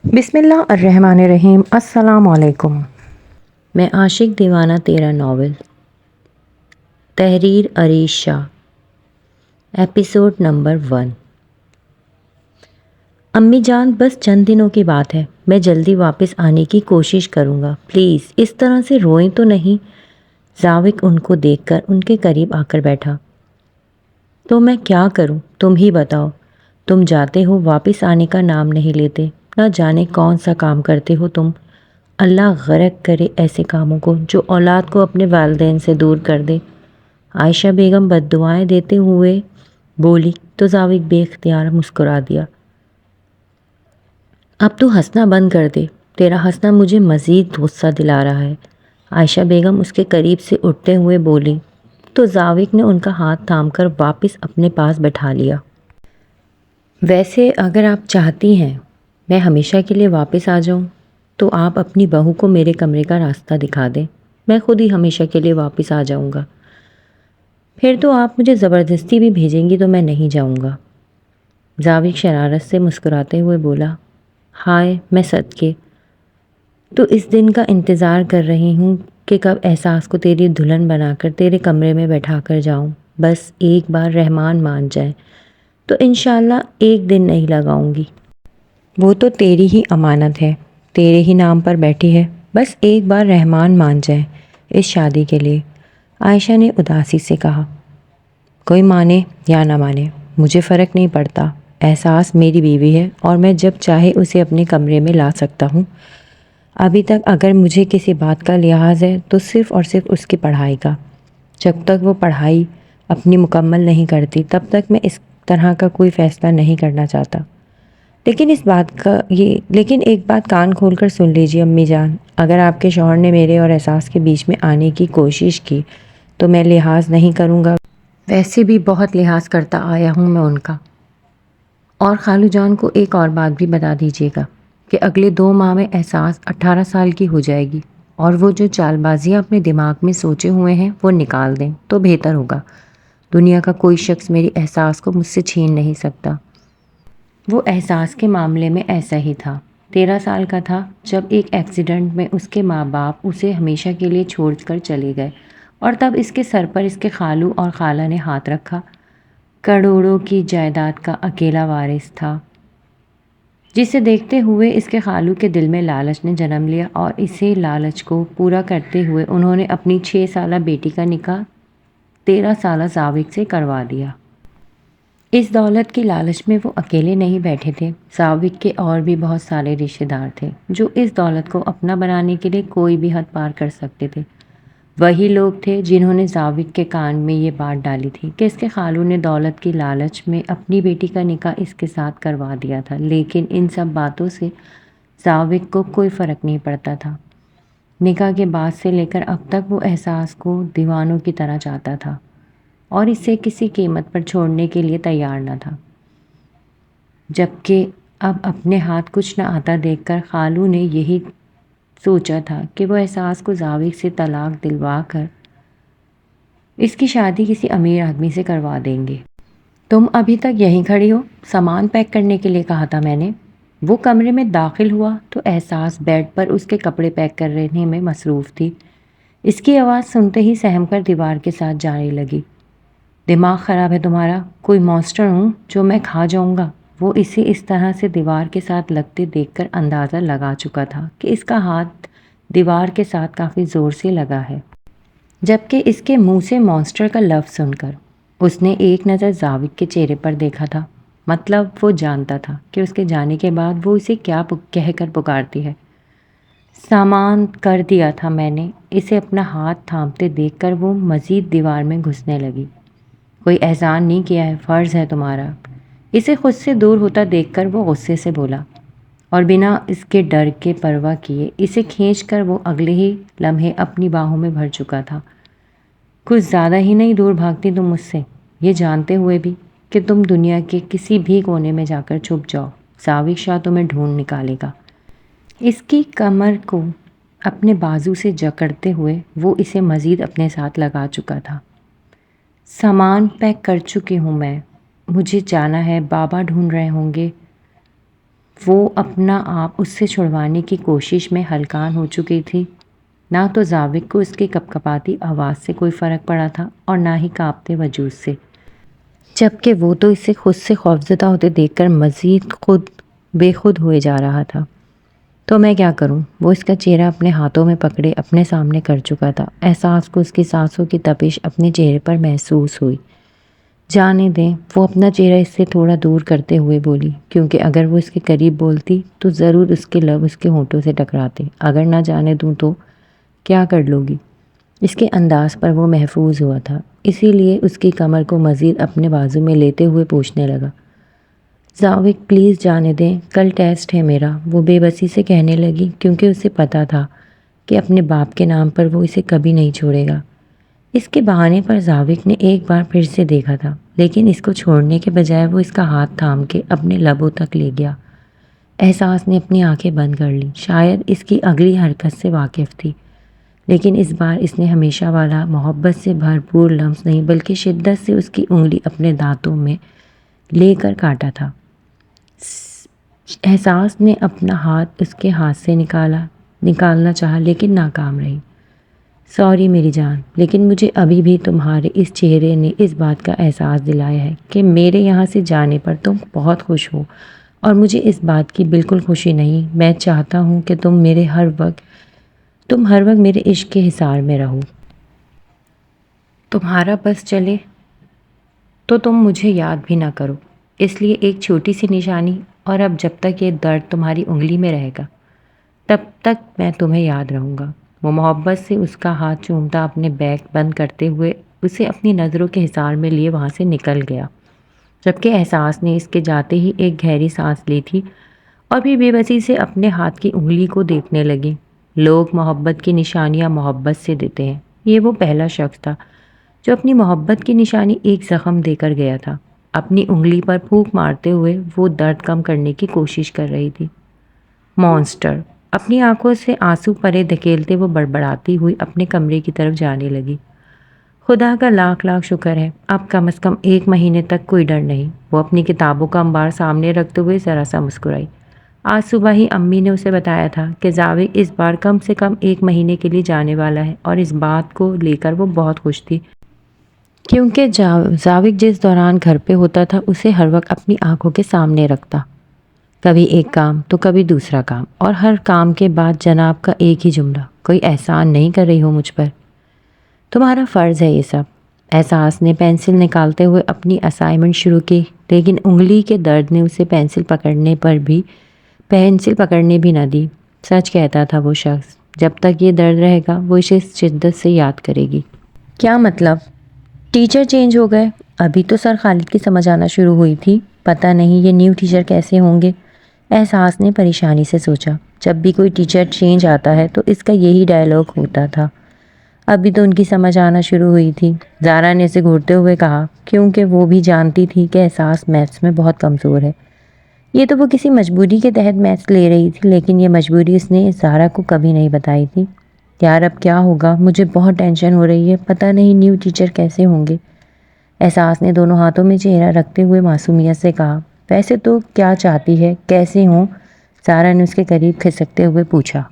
بسم اللہ الرحمن الرحیم۔ السلام علیکم۔ میں عاشق دیوانہ تیرا ناول، تحریر عریش شاہ، ایپیسوڈ نمبر 1۔ امی جان، بس چند دنوں کی بات ہے، میں جلدی واپس آنے کی کوشش کروں گا، پلیز اس طرح سے روئیں تو نہیں۔ زاوق ان کو دیکھ کر ان کے قریب آ کر بیٹھا۔ تو میں کیا کروں، تم ہی بتاؤ۔ تم جاتے ہو، واپس آنے کا نام نہیں لیتے، نہ جانے کون سا کام کرتے ہو تم۔ اللہ غرق کرے ایسے کاموں کو جو اولاد کو اپنے والدین سے دور کر دے۔ عائشہ بیگم بد دعائیں دیتے ہوئے بولی تو زاوق بے اختیار مسکرا دیا۔ اب تو ہنسنا بند کر دے، تیرا ہنسنا مجھے مزید غصہ دلا رہا ہے۔ عائشہ بیگم اس کے قریب سے اٹھتے ہوئے بولی تو زاوق نے ان کا ہاتھ تھام کر واپس اپنے پاس بٹھا لیا۔ ویسے اگر آپ چاہتی ہیں میں ہمیشہ کے لیے واپس آ جاؤں تو آپ اپنی بہو کو میرے کمرے کا راستہ دکھا دیں، میں خود ہی ہمیشہ کے لیے واپس آ جاؤں گا۔ پھر تو آپ مجھے زبردستی بھی بھیجیں گی تو میں نہیں جاؤں گا۔ زاوق شرارت سے مسکراتے ہوئے بولا، ہائے میں صدقے، تو اس دن کا انتظار کر رہی ہوں کہ کب احساس کو تیری دلہن بنا کر تیرے کمرے میں بیٹھا کر جاؤں، بس ایک بار رحمان مان جائے تو انشاءاللہ ایک دن نہیں لگاؤں گی۔ وہ تو تیری ہی امانت ہے، تیرے ہی نام پر بیٹھی ہے، بس ایک بار رحمان مان جائے اس شادی کے لیے۔ عائشہ نے اداسی سے کہا، کوئی مانے یا نہ مانے مجھے فرق نہیں پڑتا، احساس میری بیوی ہے اور میں جب چاہے اسے اپنے کمرے میں لا سکتا ہوں۔ ابھی تک اگر مجھے کسی بات کا لحاظ ہے تو صرف اور صرف اس کی پڑھائی کا۔ جب تک وہ پڑھائی اپنی مکمل نہیں کرتی تب تک میں اس طرح کا کوئی فیصلہ نہیں کرنا چاہتا۔ لیکن ایک بات کان کھول کر سن لیجیے امی جان، اگر آپ کے شوہر نے میرے اور احساس کے بیچ میں آنے کی کوشش کی تو میں لحاظ نہیں کروں گا، ویسے بھی بہت لحاظ کرتا آیا ہوں میں ان کا۔ اور خالو جان کو ایک اور بات بھی بتا دیجیے گا کہ اگلے 2 ماہ میں احساس 18 سال کی ہو جائے گی اور وہ جو چال بازیاں اپنے دماغ میں سوچے ہوئے ہیں وہ نکال دیں تو بہتر ہوگا۔ دنیا کا کوئی شخص میری احساس کو مجھ سے چھین نہیں سکتا۔ وہ احساس کے معاملے میں ایسا ہی تھا۔ 13 سال کا تھا جب ایک ایکسیڈنٹ میں اس کے ماں باپ اسے ہمیشہ کے لیے چھوڑ کر چلے گئے اور تب اس کے سر پر اس کے خالو اور خالہ نے ہاتھ رکھا۔ کروڑوں کی جائیداد کا اکیلا وارث تھا، جسے دیکھتے ہوئے اس کے خالو کے دل میں لالچ نے جنم لیا اور اسی لالچ کو پورا کرتے ہوئے انہوں نے اپنی 6 سالہ بیٹی کا نکاح 13 سالہ زاوق سے کروا دیا۔ اس دولت کی لالچ میں وہ اکیلے نہیں بیٹھے تھے، زاوق کے اور بھی بہت سارے رشتے دار تھے جو اس دولت کو اپنا بنانے کے لیے کوئی بھی حد پار کر سکتے تھے۔ وہی لوگ تھے جنہوں نے زاوق کے کان میں یہ بات ڈالی تھی کہ اس کے خالو نے دولت کی لالچ میں اپنی بیٹی کا نکاح اس کے ساتھ کروا دیا تھا، لیکن ان سب باتوں سے زاوق کو کوئی فرق نہیں پڑتا تھا۔ نکاح کے بعد سے لے کر اب تک وہ احساس کو دیوانوں کی طرح چاہتا تھا اور اسے کسی قیمت پر چھوڑنے کے لیے تیار نہ تھا۔ جبکہ اب اپنے ہاتھ کچھ نہ آتا دیکھ کر خالو نے یہی سوچا تھا کہ وہ احساس کو زاوق سے طلاق دلوا کر اس کی شادی کسی امیر آدمی سے کروا دیں گے۔ تم ابھی تک یہیں کھڑی ہو، سامان پیک کرنے کے لیے کہا تھا میں نے۔ وہ کمرے میں داخل ہوا تو احساس بیڈ پر اس کے کپڑے پیک کرنے میں مصروف تھی۔ اس کی آواز سنتے ہی سہم کر دیوار کے ساتھ جانے لگی۔ دماغ خراب ہے تمہارا؟ کوئی مانسٹر ہوں جو میں کھا جاؤں گا؟ وہ اسے اس طرح سے دیوار کے ساتھ لگتے دیکھ کر اندازہ لگا چکا تھا کہ اس کا ہاتھ دیوار کے ساتھ کافی زور سے لگا ہے۔ جبکہ اس کے منہ سے مانسٹر کا لفظ سن کر اس نے ایک نظر زاوق کے چہرے پر دیکھا تھا، مطلب وہ جانتا تھا کہ اس کے جانے کے بعد وہ اسے کیا کہہ کر پکارتی ہے۔ سامان کر دیا تھا میں نے، اسے اپنا ہاتھ تھامتے دیکھ کر وہ مزید دیوار میں گھسنے لگی۔ کوئی احسان نہیں کیا ہے، فرض ہے تمہارا۔ اسے خود سے دور ہوتا دیکھ کر وہ غصے سے بولا اور بنا اس کے ڈر کے پرواہ کیے اسے کھینچ کر وہ اگلے ہی لمحے اپنی باہوں میں بھر چکا تھا۔ کچھ زیادہ ہی نہیں دور بھاگتی تم مجھ سے، یہ جانتے ہوئے بھی کہ تم دنیا کے کسی بھی کونے میں جا کر چھپ جاؤ، زاوق شاہ تمہیں ڈھونڈ نکالے گا۔ اس کی کمر کو اپنے بازو سے جکڑتے ہوئے وہ اسے مزید اپنے ساتھ لگا چکا تھا۔ سامان پیک کر چکی ہوں میں، مجھے جانا ہے، بابا ڈھونڈ رہے ہوں گے۔ وہ اپنا آپ اس سے چھڑوانے کی کوشش میں ہلکان ہو چکی تھی۔ نہ تو زاوق کو اس کی کپکپاتی آواز سے کوئی فرق پڑا تھا اور نہ ہی کانپتے وجود سے، جبکہ وہ تو اسے خود سے خوفزدہ ہوتے دیکھ کر مزید بے خود ہوئے جا رہا تھا۔ تو میں کیا کروں؟ وہ اس کا چہرہ اپنے ہاتھوں میں پکڑے اپنے سامنے کر چکا تھا۔ احساس کو اس کی سانسوں کی تپش اپنے چہرے پر محسوس ہوئی۔ جانے دیں، وہ اپنا چہرہ اس سے تھوڑا دور کرتے ہوئے بولی، کیونکہ اگر وہ اس کے قریب بولتی تو ضرور اس کے لب اس کے ہونٹوں سے ٹکراتے۔ اگر نہ جانے دوں تو کیا کر لو گی؟ اس کے انداز پر وہ محفوظ ہوا تھا، اسی لیے اس کی کمر کو مزید اپنے بازو میں لیتے ہوئے پوچھنے لگا، زاوق پلیز جانے دیں، کل ٹیسٹ ہے میرا، وہ بے بسی سے کہنے لگی، کیونکہ اسے پتا تھا کہ اپنے باپ کے نام پر وہ اسے کبھی نہیں چھوڑے گا۔ اس کے بہانے پر زاوق نے ایک بار پھر سے دیکھا تھا، لیکن اس کو چھوڑنے کے بجائے وہ اس کا ہاتھ تھام کے اپنے لبوں تک لے گیا۔ احساس نے اپنی آنکھیں بند کر لی، شاید اس کی اگلی حرکت سے واقف تھی، لیکن اس بار اس نے ہمیشہ والا محبت سے بھرپور لمس نہیں بلکہ شدت سے اس کی انگلی اپنے دانتوں میں لے کر کاٹا تھا۔ احساس نے اپنا ہاتھ اس کے ہاتھ سے نکالنا چاہا لیکن ناکام رہی۔ سوری میری جان، لیکن مجھے ابھی بھی تمہارے اس چہرے نے اس بات کا احساس دلایا ہے کہ میرے یہاں سے جانے پر تم بہت خوش ہو، اور مجھے اس بات کی بالکل خوشی نہیں۔ میں چاہتا ہوں کہ تم ہر وقت میرے عشق کے حصار میں رہو۔ تمہارا بس چلے تو تم مجھے یاد بھی نہ کرو، اس لیے ایک چھوٹی سی نشانی، اور اب جب تک یہ درد تمہاری انگلی میں رہے گا تب تک میں تمہیں یاد رہوں گا۔ وہ محبت سے اس کا ہاتھ چومتا اپنے بیگ بند کرتے ہوئے اسے اپنی نظروں کے حصار میں لیے وہاں سے نکل گیا، جبکہ احساس نے اس کے جاتے ہی ایک گہری سانس لی تھی اور بھی بے بسی سے اپنے ہاتھ کی انگلی کو دیکھنے لگی۔ لوگ محبت کی نشانیاں محبت سے دیتے ہیں، یہ وہ پہلا شخص تھا جو اپنی محبت کی نشانی ایک زخم دے کر گیا تھا۔ اپنی انگلی پر پھونک مارتے ہوئے وہ درد کم کرنے کی کوشش کر رہی تھی۔ مونسٹر! اپنی آنکھوں سے آنسو پرے دھکیلتے وہ بڑبڑاتی ہوئی اپنے کمرے کی طرف جانے لگی۔ خدا کا لاکھ لاکھ شکر ہے، اب کم از کم 1 مہینے تک کوئی ڈر نہیں۔ وہ اپنی کتابوں کا انبار سامنے رکھتے ہوئے ذرا سا مسکرائی۔ آج صبح ہی امی نے اسے بتایا تھا کہ زاوق اس بار کم سے کم 1 مہینے کے لیے جانے والا ہے، اور اس بات کو لے کر وہ بہت خوش تھی، کیونکہ زاوق جس دوران گھر پہ ہوتا تھا اسے ہر وقت اپنی آنکھوں کے سامنے رکھتا، کبھی ایک کام تو کبھی دوسرا کام، اور ہر کام کے بعد جناب کا ایک ہی جملہ، کوئی احسان نہیں کر رہی ہو مجھ پر؟ تمہارا فرض ہے یہ سب۔ احساس نے پینسل نکالتے ہوئے اپنی اسائنمنٹ شروع کی، لیکن انگلی کے درد نے اسے پینسل پکڑنے بھی نہ دی۔ سچ کہتا تھا وہ شخص، جب تک یہ درد رہے گا وہ اسے شدت سے یاد کرے گی۔ کیا مطلب؟ ٹیچر چینج ہو گئے؟ ابھی تو سر خالد کی سمجھ آنا شروع ہوئی تھی، پتہ نہیں یہ نیو ٹیچر کیسے ہوں گے؟ احساس نے پریشانی سے سوچا، جب بھی کوئی ٹیچر چینج آتا ہے تو اس کا یہی ڈائلاگ ہوتا تھا۔ ابھی تو ان کی سمجھ آنا شروع ہوئی تھی، زارا نے اسے گھورتے ہوئے کہا، کیونکہ وہ بھی جانتی تھی کہ احساس میتھس میں بہت کمزور ہے۔ یہ تو وہ کسی مجبوری کے تحت میتھس لے رہی تھی، لیکن یہ مجبوری اس نے زارا کو کبھی نہیں بتائی تھی۔ یار اب کیا ہوگا؟ مجھے بہت ٹینشن ہو رہی ہے، پتہ نہیں نیو ٹیچر کیسے ہوں گے؟ احساس نے دونوں ہاتھوں میں چہرہ رکھتے ہوئے معصومیت سے کہا، ویسے تو کیا چاہتی ہے، کیسے ہوں؟ زارا نے اس کے قریب کھسکتے ہوئے پوچھا۔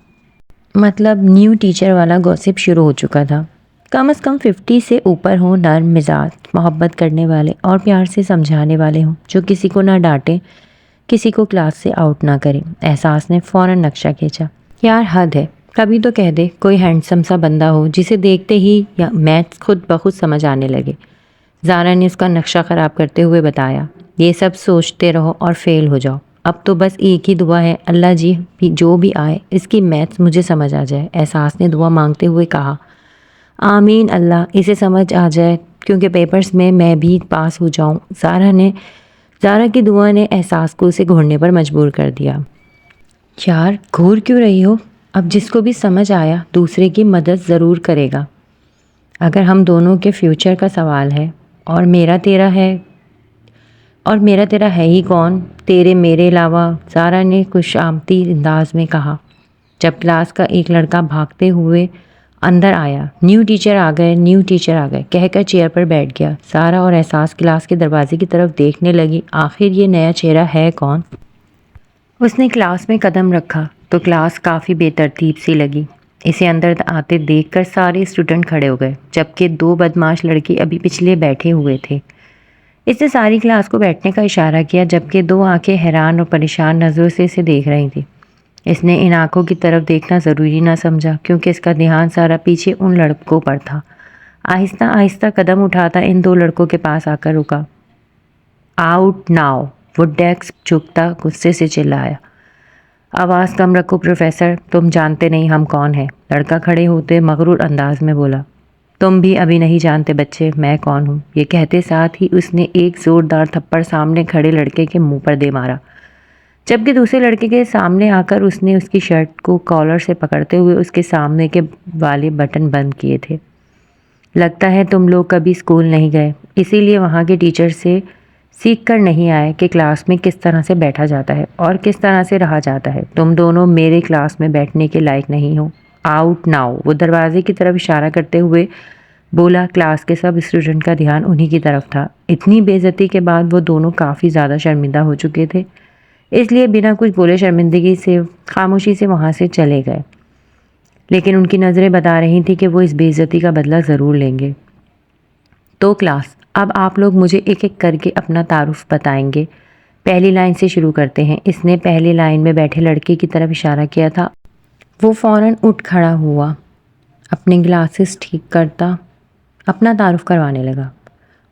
مطلب نیو ٹیچر والا گوسپ شروع ہو چکا تھا۔ کم از کم 50 سے اوپر ہوں، نرم مزاج، محبت کرنے والے اور پیار سے سمجھانے والے ہوں، جو کسی کو نہ ڈانٹے، کسی کو کلاس سے آؤٹ نہ کرے۔ احساس نے فوراً نقشہ کھینچا۔ یار حد ہے، کبھی تو کہہ دے کوئی ہینڈسم سا بندہ ہو جسے دیکھتے ہی یا میتھس خود بخود سمجھ آنے لگے۔ زارا نے اس کا نقشہ خراب کرتے ہوئے بتایا، یہ سب سوچتے رہو اور فیل ہو جاؤ۔ اب تو بس ایک ہی دعا ہے، اللہ جی جو بھی آئے اس کی میتھس مجھے سمجھ آ جائے۔ احساس نے دعا مانگتے ہوئے کہا، آمین اللہ اسے سمجھ آ جائے، کیونکہ پیپرز میں بھی پاس ہو جاؤں۔ زارا کی دعا نے احساس کو اسے گھورنے پر مجبور کر دیا۔ یار گھور کیوں رہی ہو؟ اب جس کو بھی سمجھ آیا دوسرے کی مدد ضرور کرے گا۔ اگر ہم دونوں کے فیوچر کا سوال ہے، اور میرا تیرا ہے ہی کون تیرے میرے علاوہ؟ زارا نے خوش آمدی انداز میں کہا، جب کلاس کا ایک لڑکا بھاگتے ہوئے اندر آیا۔ نیو ٹیچر آ گئے کہہ کر چیئر پر بیٹھ گیا۔ زارا اور احساس کلاس کے دروازے کی طرف دیکھنے لگی، آخر یہ نیا چہرہ ہے کون؟ اس نے کلاس میں قدم رکھا تو کلاس کافی بے ترتیب سی لگی۔ اسے اندر آتے دیکھ کر سارے اسٹوڈنٹ کھڑے ہو گئے، جبکہ 2 بدماش لڑکی ابھی پچھلے بیٹھے ہوئے تھے۔ اس نے ساری کلاس کو بیٹھنے کا اشارہ کیا، جبکہ 2 آنکھیں حیران اور پریشان نظروں سے اسے دیکھ رہی تھیں۔ اس نے ان آنکھوں کی طرف دیکھنا ضروری نہ سمجھا، کیونکہ اس کا دھیان سارا پیچھے ان لڑکوں پر تھا۔ آہستہ آہستہ قدم اٹھاتا ان 2 لڑکوں کے پاس آ کر رکا۔ آؤٹ ناؤ، وہ ڈیسک جھکتا غصے سے چلایا۔ آواز کم رکھو پروفیسر، تم جانتے نہیں ہم کون ہیں، لڑکا کھڑے ہوتے مغرور انداز میں بولا۔ تم بھی ابھی نہیں جانتے بچے میں کون ہوں، یہ کہتے ساتھ ہی اس نے ایک زوردار تھپڑ سامنے کھڑے لڑکے کے منہ پر دے مارا، جبکہ دوسرے لڑکے کے سامنے آ کر اس نے اس کی شرٹ کو کالر سے پکڑتے ہوئے اس کے سامنے کے والے بٹن بند کیے تھے۔ لگتا ہے تم لوگ کبھی اسکول نہیں گئے، اسی لیے وہاں کے ٹیچر سے سیکھ کر نہیں آئے کہ کلاس میں کس طرح سے بیٹھا جاتا ہے اور کس طرح سے رہا جاتا ہے۔ تم دونوں میرے کلاس میں بیٹھنے کے لائق نہیں ہو۔ آؤٹ ناؤ، وہ دروازے کی طرف اشارہ کرتے ہوئے بولا۔ کلاس کے سب اسٹوڈنٹ کا دھیان انہی کی طرف تھا۔ اتنی بے عزتی کے بعد وہ دونوں کافی زیادہ شرمندہ ہو چکے تھے، اس لیے بنا کچھ بولے شرمندگی سے خاموشی سے وہاں سے چلے گئے، لیکن ان کی نظریں بتا رہی تھیں کہ وہ اس بے عزتی کا بدلہ ضرور لیں گے۔ تو کلاس، اب آپ لوگ مجھے ایک ایک کر کے اپنا تعارف بتائیں گے۔ پہلی لائن سے شروع کرتے ہیں۔ اس نے پہلی لائن میں بیٹھے لڑکے کی طرف اشارہ کیا تھا۔ وہ فوراً اٹھ کھڑا ہوا، اپنے گلاسز ٹھیک کرتا اپنا تعارف کروانے لگا۔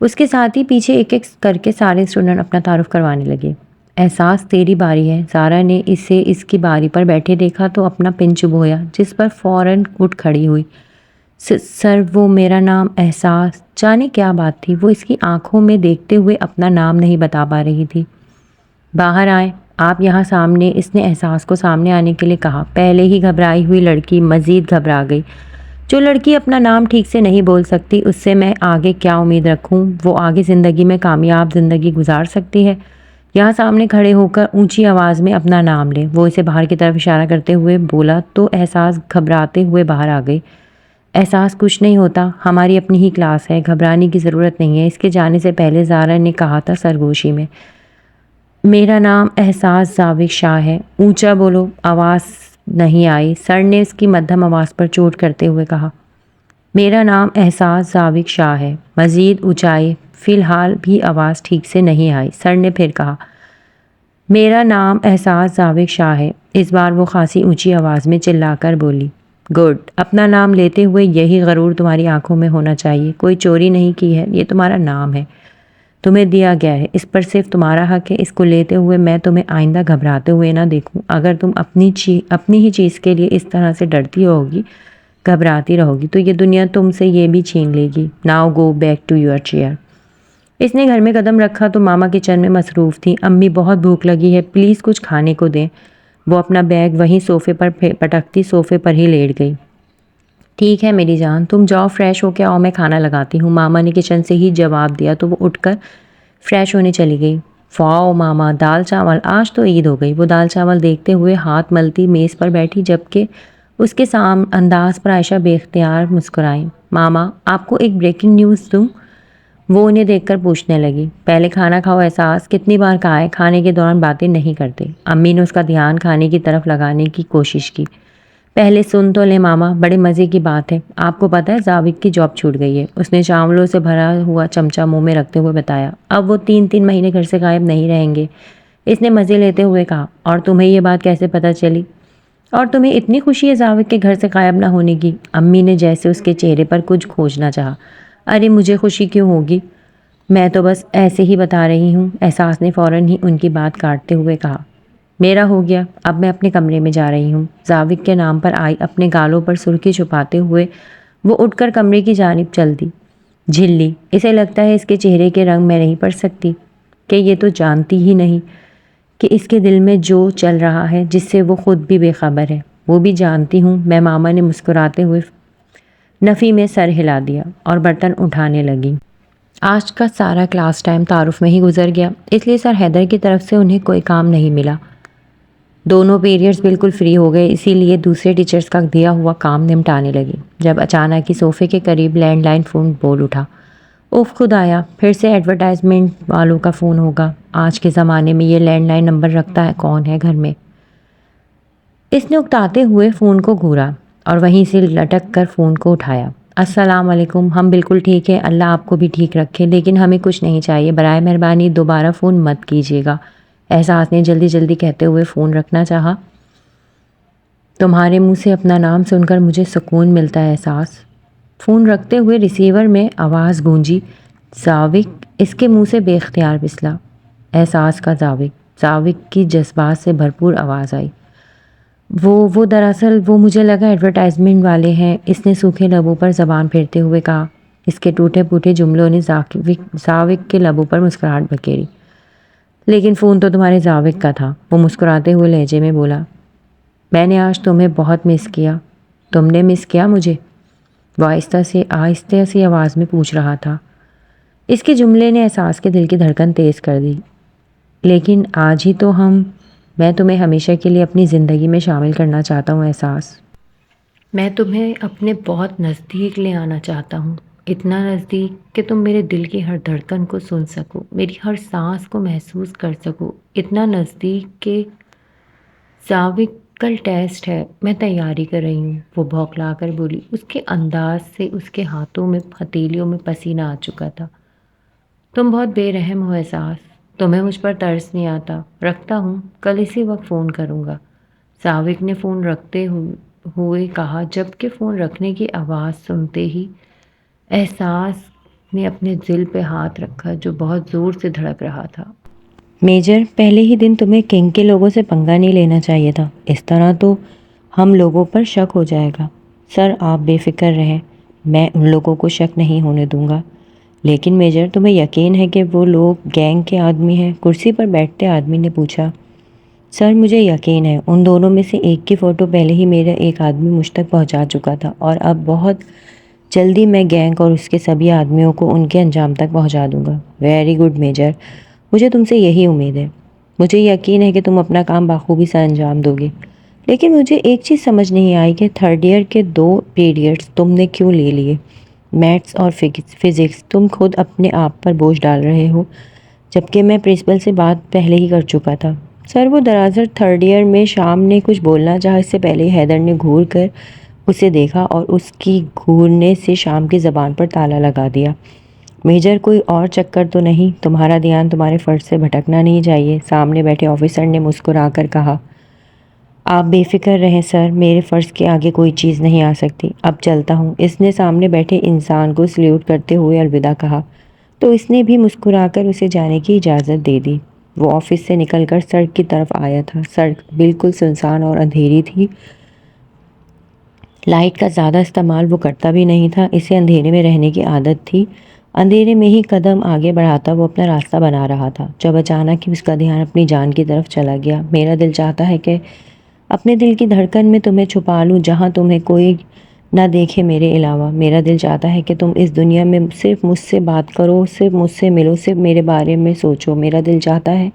اس کے ساتھ ہی پیچھے ایک ایک کر کے سارے اسٹوڈنٹ اپنا تعارف کروانے لگے۔ احساس تیری باری ہے۔ سارا نے اسے اس کی باری پر بیٹھے دیکھا تو اپنا پن چبویا، جس پر فوراً اٹھ کھڑی ہوئی۔ سر وہ میرا نام احساس، جانے کیا بات تھی، وہ اس کی آنکھوں میں دیکھتے ہوئے اپنا نام نہیں بتا پا رہی تھی۔ باہر آئیں آپ یہاں سامنے، اس نے احساس کو سامنے آنے کے لیے کہا۔ پہلے ہی گھبرائی ہوئی لڑکی مزید گھبرا گئی۔ جو لڑکی اپنا نام ٹھیک سے نہیں بول سکتی، اس سے میں آگے کیا امید رکھوں؟ وہ آگے زندگی میں کامیاب زندگی گزار سکتی ہے؟ یہاں سامنے کھڑے ہو کر اونچی آواز میں اپنا نام لے، وہ اسے باہر کی طرف اشارہ کرتے ہوئے بولا تو احساس گھبراتے ہوئے باہر آ گئی۔ احساس کچھ نہیں ہوتا، ہماری اپنی ہی کلاس ہے، گھبرانے کی ضرورت نہیں ہے، اس کے جانے سے پہلے زارا نے کہا تھا سرگوشی میں۔ میرا نام احساس زاوق شاہ ہے، اونچا بولو۔ آواز نہیں آئی۔ سر نے اس کی مدھم آواز پر چوٹ کرتے ہوئے کہا۔ میرا نام احساس زاوق شاہ ہے، مزید اونچائی۔ فی الحال بھی آواز ٹھیک سے نہیں آئی۔ سر نے پھر کہا، میرا نام احساس زاوق شاہ ہے۔ اس بار وہ خاصی اونچی آواز میں چلا کر بولی۔ گڈ، اپنا نام لیتے ہوئے یہی غرور تمہاری آنکھوں میں ہونا چاہیے۔ کوئی چوری نہیں کی ہے، یہ تمہارا نام ہے، تمہیں دیا گیا ہے، اس پر صرف تمہارا حق ہے۔ اس کو لیتے ہوئے میں تمہیں آئندہ گھبراتے ہوئے نہ دیکھوں۔ اگر تم اپنی ہی چیز کے لیے اس طرح سے ڈرتی ہوگی، گھبراتی رہو گی، تو یہ دنیا تم سے یہ بھی چھین لے گی۔ Now go back to your chair. اس نے گھر میں قدم رکھا تو ماما کچن میں مصروف تھی۔ امی بہت بھوک لگی ہے، پلیز کچھ کھانے کو دیں۔ وہ اپنا بیگ وہیں صوفے پر پٹکتی صوفے پر ہی لیٹ گئی۔ ٹھیک ہے میری جان، تم جاؤ فریش ہو کے آؤ، میں کھانا لگاتی ہوں، ماما نے کچن سے ہی جواب دیا تو وہ اٹھ کر فریش ہونے چلی گئی۔ واؤ ماما، دال چاول، آج تو عید ہو گئی۔ وہ دال چاول دیکھتے ہوئے ہاتھ ملتی میز پر بیٹھی، جبکہ اس کے انداز پر عائشہ بے اختیار مسکرائیں۔ ماما، آپ کو ایک بریکنگ نیوز دوں؟ وہ انہیں دیکھ کر پوچھنے لگی۔ پہلے کھانا کھاؤ احساس، کتنی بار کہا ہے کھانے کے دوران باتیں نہیں کرتے۔ امی نے اس کا دھیان کھانے کی طرف لگانے کی کوشش کی۔ پہلے سن تو لے ماما، بڑے مزے کی بات ہے، آپ کو پتہ ہے زاوق کی جاب چھوٹ گئی ہے، اس نے چاولوں سے بھرا ہوا چمچہ منہ میں رکھتے ہوئے بتایا۔ اب وہ 3 مہینے گھر سے غائب نہیں رہیں گے، اس نے مزے لیتے ہوئے کہا۔ اور تمہیں یہ بات کیسے پتہ چلی؟ اور تمہیں اتنی خوشی ہے زاوق کے گھر سے غائب نہ ہونے کی؟ امی نے جیسے اس کے چہرے پر کچھ کھوجنا چاہا۔ ارے مجھے خوشی کیوں ہوگی، میں تو بس ایسے ہی بتا رہی ہوں، احساس نے فوراً ہی ان کی بات کاٹتے ہوئے کہا۔ میرا ہو گیا، اب میں اپنے کمرے میں جا رہی ہوں۔ زاوق کے نام پر آئی اپنے گالوں پر سرخی چھپاتے ہوئے وہ اٹھ کر کمرے کی جانب چل دی۔ جھلی، اسے لگتا ہے اس کے چہرے کے رنگ میں نہیں پڑھ سکتی کہ یہ تو جانتی ہی نہیں کہ اس کے دل میں جو چل رہا ہے، جس سے وہ خود بھی بے خبر ہے۔ وہ بھی جانتی ہوں میں، ماما نے مسکراتے ہوئے نفی میں سر ہلا دیا اور برتن اٹھانے لگی۔ آج کا سارا کلاس ٹائم تعارف میں ہی گزر گیا، اس لیے سر حیدر کی طرف سے انہیں کوئی کام نہیں ملا۔ دونوں پیریڈز بالکل فری ہو گئے، اسی لیے دوسرے ٹیچرز کا دیا ہوا کام نمٹانے لگی، جب اچانک ہی صوفے کے قریب لینڈ لائن فون بول اٹھا۔ اوف خدایا، پھر سے ایڈورٹائزمنٹ والوں کا فون ہوگا۔ آج کے زمانے میں یہ لینڈ لائن نمبر رکھتا ہے کون ہے گھر میں؟ اس نے اکتاتے ہوئے فون کو گھورا اور وہیں سے لٹک کر فون کو اٹھایا۔ السلام علیکم، ہم بالکل ٹھیک ہے، اللہ آپ کو بھی ٹھیک رکھے، لیکن ہمیں کچھ نہیں چاہیے، برائے مہربانی دوبارہ فون مت کیجیے گا۔ احساس نے جلدی جلدی کہتے ہوئے فون رکھنا چاہا۔ تمہارے منہ سے اپنا نام سن کر مجھے سکون ملتا ہے احساس۔ فون رکھتے ہوئے ریسیور میں آواز گونجی، زاوق۔ اس کے منہ سے بے اختیار پھسلا احساس کا زاوق۔ زاوق کی جذبات سے بھرپور آواز آئی، وہ دراصل وہ مجھے لگا ایڈورٹائزمنٹ والے ہیں۔ اس نے سوکھے لبوں پر زبان پھیرتے ہوئے کہا۔ اس کے ٹوٹے پھوٹے جملوں نے زاوق کے لبوں پر مسکراہٹ بکھیری۔ لیکن فون تو تمہارے زاوق کا تھا، وہ مسکراتے ہوئے لہجے میں بولا۔ میں نے آج تمہیں بہت مس کیا۔ تم نے مس کیا مجھے؟ وہ آہستہ سی آواز میں پوچھ رہا تھا۔ اس کے جملے نے احساس کے دل کی دھڑکن تیز کر دی۔ لیکن آج ہی تو میں تمہیں ہمیشہ کے لیے اپنی زندگی میں شامل کرنا چاہتا ہوں احساس۔ میں تمہیں اپنے بہت نزدیک لے آنا چاہتا ہوں، اتنا نزدیک کہ تم میرے دل کی ہر دھڑکن کو سن سکو، میری ہر سانس کو محسوس کر سکو، اتنا نزدیک کہ زاوق کل ٹیسٹ ہے، میں تیاری کر رہی ہوں، وہ بھوکلا کر بولی۔ اس کے انداز سے اس کے ہاتھوں میں ہتھیلیوں میں پسینہ آ چکا تھا۔ تم بہت بے رحم ہو احساس، تمہیں مجھ پر ترس نہیں آتا۔ رکھتا ہوں، کل اسی وقت فون کروں گا، زاوق نے فون رکھتے ہوئے کہا، جبکہ فون رکھنے کی آواز سنتے ہی احساس نے اپنے دل پہ ہاتھ رکھا جو بہت زور سے دھڑک رہا تھا۔ میجر، پہلے ہی دن تمہیں کنگ کے لوگوں سے پنگا نہیں لینا چاہیے تھا، اس طرح تو ہم لوگوں پر شک ہو جائے گا۔ سر آپ بے فکر رہیں، میں ان لوگوں کو شک نہیں ہونے دوں گا۔ لیکن میجر، تمہیں یقین ہے کہ وہ لوگ گینگ کے آدمی ہیں؟ کرسی پر بیٹھتے آدمی نے پوچھا۔ سر مجھے یقین ہے، ان دونوں میں سے ایک کی فوٹو پہلے ہی میرا ایک آدمی مجھ تک پہنچا چکا تھا، اور اب بہت جلدی میں گینگ اور اس کے سبھی آدمیوں کو ان کے انجام تک پہنچا دوں گا۔ ویری گڈ میجر، مجھے تم سے یہی امید ہے۔ مجھے یقین ہے کہ تم اپنا کام بخوبی سے انجام دو گے۔ لیکن مجھے ایک چیز سمجھ نہیں آئی کہ تھرڈ ایئر کے 2 پیریڈز تم نے کیوں لے لیے؟ میتھس اور فزکس، تم خود اپنے آپ پر بوجھ ڈال رہے ہو، جبکہ میں پرنسپل سے بات پہلے ہی کر چکا تھا۔ سر وہ دراصل تھرڈ ایئر میں شام نے کچھ بولنا چاہا، اس سے پہلے حیدر نے گھور کر اسے دیکھا اور اس کی گھورنے سے شام کی زبان پر تالا لگا دیا۔ میجر کوئی اور چکر تو نہیں؟ تمہارا دھیان تمہارے فرض سے بھٹکنا نہیں چاہیے، سامنے بیٹھے آفیسر نے مسکرا کر کہا۔ آپ بے فکر رہیں سر، میرے فرض کے آگے کوئی چیز نہیں آ سکتی۔ اب چلتا ہوں، اس نے سامنے بیٹھے انسان کو سلیوٹ کرتے ہوئے الوداع کہا، تو اس نے بھی مسکرا کر اسے جانے کی اجازت دے دی۔ وہ آفس سے نکل کر سڑک کی طرف آیا تھا۔ سڑک بالکل سنسان اور اندھیری تھی، لائٹ کا زیادہ استعمال وہ کرتا بھی نہیں تھا، اسے اندھیرے میں رہنے کی عادت تھی۔ اندھیرے میں ہی قدم آگے بڑھاتا وہ اپنا راستہ بنا رہا تھا، جب اچانک ہی اس کا دھیان اپنی جان کی طرف چلا گیا۔ میرا دل چاہتا ہے کہ اپنے دل کی دھڑکن میں تمہیں چھپا لوں، جہاں تمہیں کوئی نہ دیکھے میرے علاوہ۔ میرا دل چاہتا ہے کہ تم اس دنیا میں صرف مجھ سے بات کرو، صرف مجھ سے ملو، صرف میرے بارے میں سوچو۔ میرا دل چاہتا ہے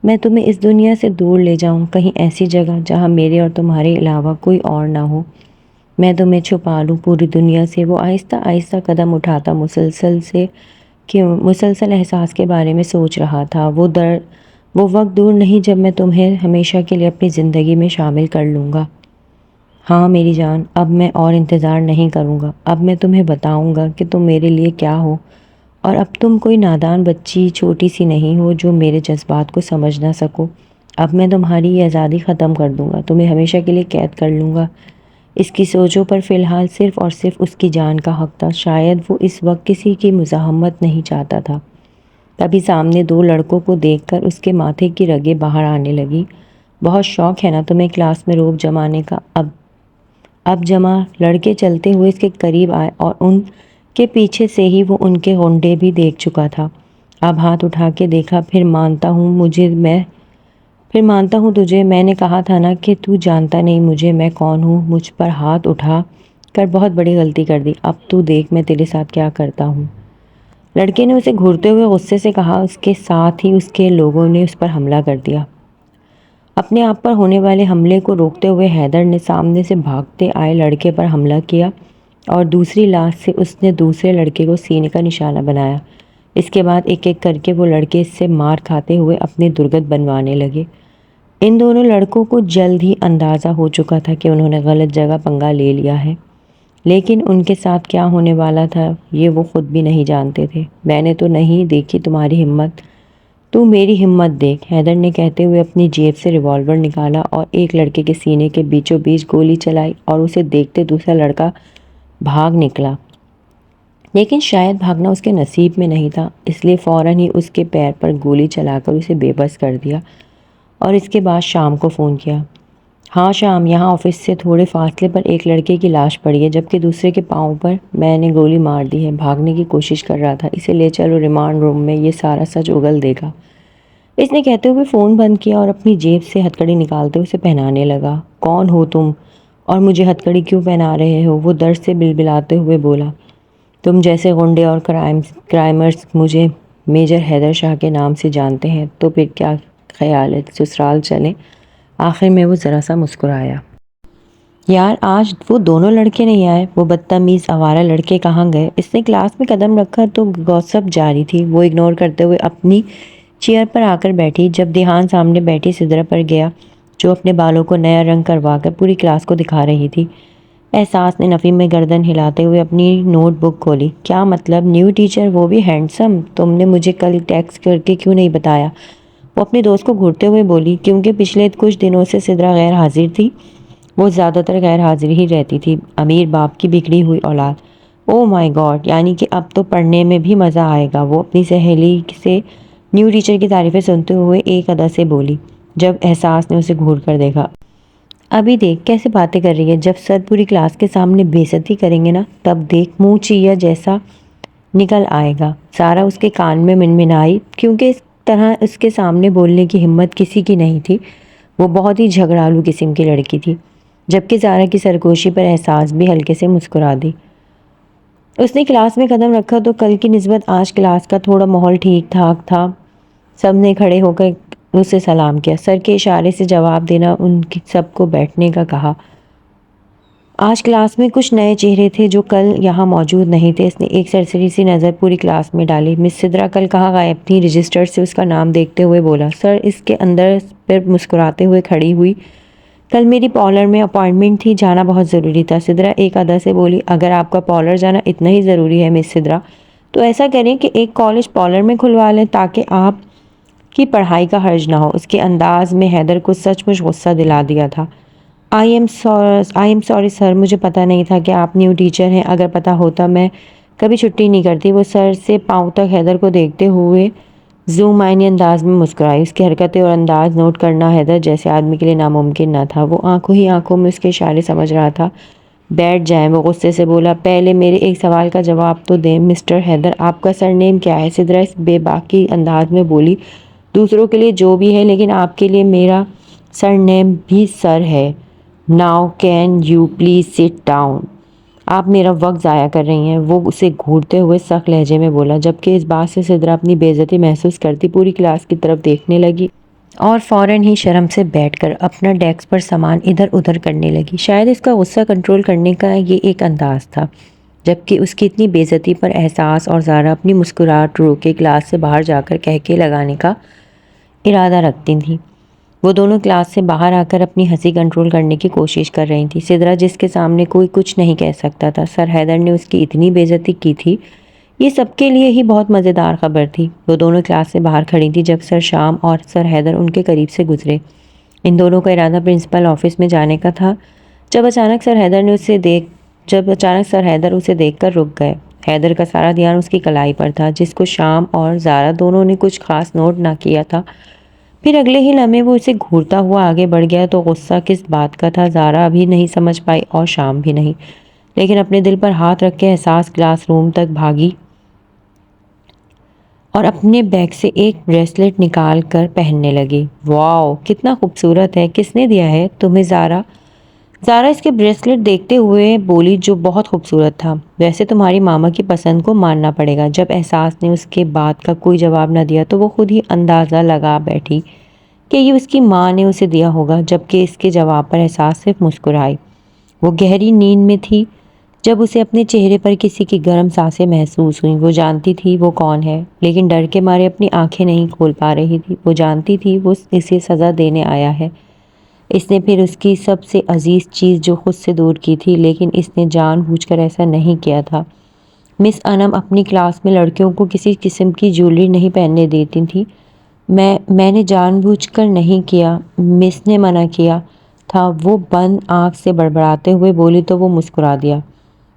میں تمہیں اس دنیا سے دور لے جاؤں، کہیں ایسی جگہ جہاں میرے اور تمہارے علاوہ کوئی اور نہ ہو۔ میں تمہیں چھپا لوں پوری دنیا سے۔ وہ آہستہ آہستہ قدم اٹھاتا مسلسل احساس کے بارے میں سوچ رہا تھا۔ وہ وقت دور نہیں جب میں تمہیں ہمیشہ کے لیے اپنی زندگی میں شامل کر لوں گا۔ ہاں میری جان، اب میں اور انتظار نہیں کروں گا، اب میں تمہیں بتاؤں گا کہ تم میرے لیے کیا ہو، اور اب تم کوئی نادان بچی چھوٹی سی نہیں ہو جو میرے جذبات کو سمجھ نہ سکو۔ اب میں تمہاری یہ آزادی ختم کر دوں گا، تمہیں ہمیشہ کے لیے قید کر لوں گا۔ اس کی سوچوں پر فی الحال صرف اور صرف اس کی جان کا حق تھا، شاید وہ اس وقت کسی کی مزاحمت نہیں چاہتا تھا۔ تبھی سامنے 2 لڑکوں کو دیکھ کر اس کے ماتھے کی رگیں باہر آنے لگی۔ بہت شوق ہے نا تمہیں کلاس میں روب جمانے کا؟ اب جمع۔ لڑکے چلتے ہوئے اس کے قریب آئے اور ان کے پیچھے سے ہی وہ ان کے ہونڈے بھی دیکھ چکا تھا۔ اب ہاتھ اٹھا کے دیکھا، پھر مانتا ہوں تجھے، میں نے کہا تھا نا کہ تو جانتا نہیں مجھے میں کون ہوں۔ مجھ پر ہاتھ اٹھا کر بہت بڑی غلطی کر دی، اب تو دیکھ میں تیرے ساتھ کیا کرتا ہوں۔ لڑکے نے اسے گھورتے ہوئے غصے سے کہا۔ اس کے ساتھ ہی اس کے لوگوں نے اس پر حملہ کر دیا۔ اپنے آپ پر ہونے والے حملے کو روکتے ہوئے حیدر نے سامنے سے بھاگتے آئے لڑکے پر حملہ کیا۔ اور دوسری لاش سے اس نے دوسرے لڑکے کو سینے کا نشانہ بنایا۔ اس کے بعد ایک ایک کر کے وہ لڑکے اس سے مار کھاتے ہوئے اپنے درگت بنوانے لگے۔ ان دونوں لڑکوں کو جلد ہی اندازہ ہو چکا تھا کہ انہوں نے غلط جگہ پنگا لے لیا ہے، لیکن ان کے ساتھ کیا ہونے والا تھا یہ وہ خود بھی نہیں جانتے تھے۔ میں نے تو نہیں دیکھی تمہاری ہمت، تو میری ہمت دیکھ، حیدر نے کہتے ہوئے اپنی جیب سے ریوالور نکالا اور ایک لڑکے کے سینے کے بیچوں بیچ گولی چلائی اور اسے دیکھتے دوسرا لڑکا بھاگ نکلا۔ لیکن شاید بھاگنا اس کے نصیب میں نہیں تھا، اس لیے فوراً ہی اس کے پیر پر گولی چلا کر اسے بے بس کر دیا اور اس کے بعد شام کو فون کیا۔ ہاں شام، یہاں آفس سے تھوڑے فاصلے پر ایک لڑکے کی لاش پڑی ہے جبکہ دوسرے کے پاؤں پر میں نے گولی مار دی ہے، بھاگنے کی کوشش کر رہا تھا، اسے لے چلو ریمانڈ روم میں، یہ سارا سچ اگل دے گا۔ اس نے کہتے ہوئے فون بند کیا اور اپنی جیب سے ہتھکڑی نکالتے اسے پہنانے لگا۔ کون ہو تم اور مجھے ہتھکڑی کیوں پہنا رہے ہو؟ وہ درد سے بلبلاتے ہوئے بولا۔ تم جیسے غنڈے اور کرائمرز مجھے میجر حیدر شاہ کے نام سے جانتے ہیں، تو پھر کیا خیال ہے سسرال چلیں؟ آخر میں وہ ذرا سا مسکرایا۔ یار آج وہ دونوں لڑکے نہیں آئے، وہ بدتمیز آوارہ لڑکے کہاں گئے؟ اس نے کلاس میں قدم رکھا تو گوسپ جاری تھی، وہ اگنور کرتے ہوئے اپنی چیئر پر آ کر بیٹھی جب دھیان سامنے بیٹھی سدرا پر گیا جو اپنے بالوں کو نیا رنگ کروا کر پوری کلاس کو دکھا رہی تھی۔ احساس نے نفی میں گردن ہلاتے ہوئے اپنی نوٹ بک کھولی۔ کیا مطلب؟ نیو ٹیچر، وہ بھی ہینڈسم؟ تم نے مجھے کل ٹیکسٹ کر کے کیوں نہیں بتایا؟ وہ اپنے دوست کو گھورتے ہوئے بولی۔ کیونکہ پچھلے کچھ دنوں سے سدرا غیر حاضر تھی، وہ زیادہ تر غیر حاضر ہی رہتی تھی، امیر باپ کی بگڑی ہوئی اولاد۔ او مائی گاڈ، یعنی کہ اب تو پڑھنے میں بھی مزہ آئے گا، وہ اپنی سہیلی سے نیو ٹیچر کی تعریفیں سنتے ہوئے ایک ادا سے بولی جب احساس نے اسے گھور کر دیکھا۔ ابھی دیکھ کیسے باتیں کر رہی ہے، جب سر پوری کلاس کے سامنے بے عزتی کریں گے نا تب دیکھ منہ چیا جیسا نکل آئے گا۔ سارا اس کے کان میں منمنائی، کیونکہ اس طرح اس کے سامنے بولنے کی ہمت کسی کی نہیں تھی، وہ بہت ہی جھگڑالو قسم کی لڑکی تھی۔ جبکہ زارا کی سرگوشی پر احساس بھی ہلکے سے مسکرا دی۔ اس نے کلاس میں قدم رکھا تو کل کی نسبت آج کلاس کا تھوڑا ماحول ٹھیک ٹھاک تھا۔ سب نے کھڑے ہو کر اسے سلام کیا، سر کے اشارے سے جواب دینا، ان سب کو بیٹھنے کا کہا۔ آج کلاس میں کچھ نئے چہرے تھے جو کل یہاں موجود نہیں تھے۔ اس نے ایک سرسری سی نظر پوری کلاس میں ڈالی۔ مس سدرا کل کہاں غائب تھیں؟ رجسٹر سے اس کا نام دیکھتے ہوئے بولا۔ سر اس کے اندر پر مسکراتے ہوئے کھڑی ہوئی۔ کل میری پارلر میں اپائنٹمنٹ تھی، جانا بہت ضروری تھا، سدرا ایک ادا سے بولی۔ اگر آپ کا پارلر جانا اتنا ہی ضروری ہے مس سدرا، تو ایسا کریں کہ ایک کالج پارلر میں کھلوا لیں تاکہ آپ کی پڑھائی کا حرج نہ ہو۔ اس کے انداز میں حیدر کو سچ مچ غصہ دلا دیا تھا۔ آئی ایم سوری سر، مجھے پتہ نہیں تھا کہ آپ نیو ٹیچر ہیں، اگر پتہ ہوتا میں کبھی چھٹی نہیں کرتی۔ وہ سر سے پاؤں تک حیدر کو دیکھتے ہوئے زوم آئینی انداز میں مسکرائی۔ اس کی حرکتیں اور انداز نوٹ کرنا حیدر جیسے آدمی کے لیے ناممکن نہ تھا۔ وہ آنکھوں ہی آنکھوں میں اس کے اشارے سمجھ رہا تھا۔ بیٹھ جائیں، وہ غصے سے بولا۔ پہلے میرے ایک سوال کا جواب تو دیں مسٹر حیدر، آپ کا سر نیم کیا ہے؟ سدرا اس بے باکی انداز میں بولی۔ دوسروں کے لیے جو بھی ہے، لیکن آپ کے لیے میرا سر نیم بھی سر ہے۔ Now can you please sit down? آپ میرا وقت ضائع کر رہی ہیں، وہ اسے گھورتے ہوئے سخت لہجے میں بولا، جبکہ اس بات سے سدرا اپنی بے عزتی محسوس کرتی پوری کلاس کی طرف دیکھنے لگی اور فوراً ہی شرم سے بیٹھ کر اپنا ڈیسک پر سامان ادھر ادھر کرنے لگی۔ شاید اس کا غصہ کنٹرول کرنے کا یہ ایک انداز تھا، جبکہ اس کی اتنی بے عزتی پر احساس اور زارا اپنی مسکراہٹ روکے کلاس سے باہر جا کر کہکے لگانے کا ارادہ رکھتی تھیں۔ وہ دونوں کلاس سے باہر آ کر اپنی ہنسی کنٹرول کرنے کی کوشش کر رہی تھیں۔ سدرا جس کے سامنے کوئی کچھ نہیں کہہ سکتا تھا، سر حیدر نے اس کی اتنی بے عزتی کی تھی، یہ سب کے لیے ہی بہت مزیدار خبر تھی۔ وہ دونوں کلاس سے باہر کھڑی تھی جب سر شام اور سر حیدر ان کے قریب سے گزرے۔ ان دونوں کا ارادہ پرنسپل آفس میں جانے کا تھا جب اچانک سر حیدر اسے دیکھ کر رک گئے۔ حیدر کا سارا دھیان اس کی کلائی پر تھا، جس کو شام اور زارا دونوں نے کچھ خاص نوٹ نہ کیا تھا۔ پھر اگلے ہی لمحے وہ اسے گھورتا ہوا آگے بڑھ گیا تو غصہ کس بات کا تھا زارا ابھی نہیں سمجھ پائی اور شام بھی نہیں، لیکن اپنے دل پر ہاتھ رکھ کے احساس کلاس روم تک بھاگی اور اپنے بیگ سے ایک بریسلٹ نکال کر پہننے لگی۔ واو، کتنا خوبصورت ہے، کس نے دیا ہے تمہیں زارا؟ زارا اس کے بریسلٹ دیکھتے ہوئے بولی، جو بہت خوبصورت تھا۔ ویسے تمہاری ماما کی پسند کو ماننا پڑے گا۔ جب احساس نے اس کے بات کا کوئی جواب نہ دیا تو وہ خود ہی اندازہ لگا بیٹھی کہ یہ اس کی ماں نے اسے دیا ہوگا، جبکہ اس کے جواب پر احساس صرف مسکرائی۔ وہ گہری نیند میں تھی، جب اسے اپنے چہرے پر کسی کی گرم سانسیں محسوس ہوئیں، وہ جانتی تھی وہ کون ہے، لیکن ڈر کے مارے اپنی آنکھیں نہیں کھول پا رہی تھی۔ وہ جانتی تھی وہ اسے سزا دینے آیا ہے۔ اس نے پھر اس کی سب سے عزیز چیز جو خود سے دور کی تھی، لیکن اس نے جان بوجھ کر ایسا نہیں کیا تھا۔ مس انم اپنی کلاس میں لڑکیوں کو کسی قسم کی جیولری نہیں پہننے دیتی تھی۔ میں نے جان بوجھ کر نہیں کیا، مس نے منع کیا تھا، وہ بند آنکھ سے بڑبڑاتے ہوئے بولی تو وہ مسکرا دیا۔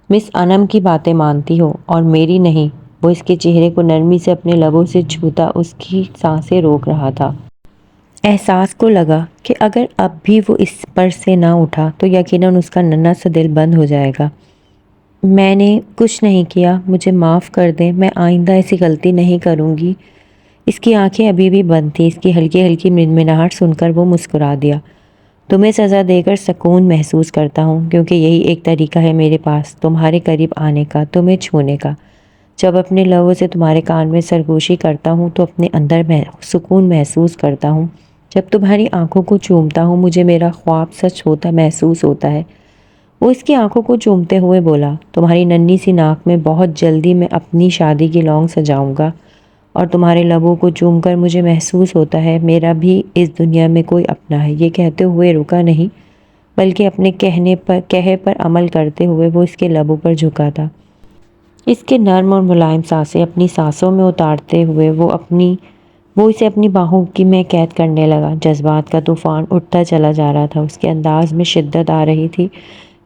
مس انم کی باتیں مانتی ہو اور میری نہیں۔ وہ اس کے چہرے کو نرمی سے اپنے لبوں سے چھوتا اس کی سانسیں روک رہا تھا۔ احساس کو لگا کہ اگر اب بھی وہ اس پر سے نہ اٹھا تو یقیناً اس کا ننھا سا دل بند ہو جائے گا۔ میں نے کچھ نہیں کیا، مجھے معاف کر دیں، میں آئندہ ایسی غلطی نہیں کروں گی۔ اس کی آنکھیں ابھی بھی بند تھیں۔ اس کی ہلکی ہلکی منمناہٹ سن کر وہ مسکرا دیا۔ تمہیں سزا دے کر سکون محسوس کرتا ہوں، کیونکہ یہی ایک طریقہ ہے میرے پاس تمہارے قریب آنے کا، تمہیں چھونے کا۔ جب اپنے لبوں سے تمہارے کان میں سرگوشی کرتا ہوں تو اپنے اندر سکون محسوس کرتا ہوں۔ جب تمہاری آنکھوں کو چومتا ہوں مجھے میرا خواب سچ ہوتا محسوس ہوتا ہے۔ وہ اس کی آنکھوں کو چومتے ہوئے بولا، تمہاری ننھی سی ناک میں بہت جلدی میں اپنی شادی کی لونگ سجاؤں گا، اور تمہارے لبوں کو چوم کر مجھے محسوس ہوتا ہے میرا بھی اس دنیا میں کوئی اپنا ہے۔ یہ کہتے ہوئے رکا نہیں، بلکہ اپنے کہے پر عمل کرتے ہوئے وہ اس کے لبوں پر جھکا تھا۔ اس کے نرم اور ملائم سانسیں اپنی سانسوں میں اتارتے ہوئے وہ اسے اپنی باہوں میں قید کرنے لگا۔ جذبات کا طوفان اٹھتا چلا جا رہا تھا، اس کے انداز میں شدت آ رہی تھی،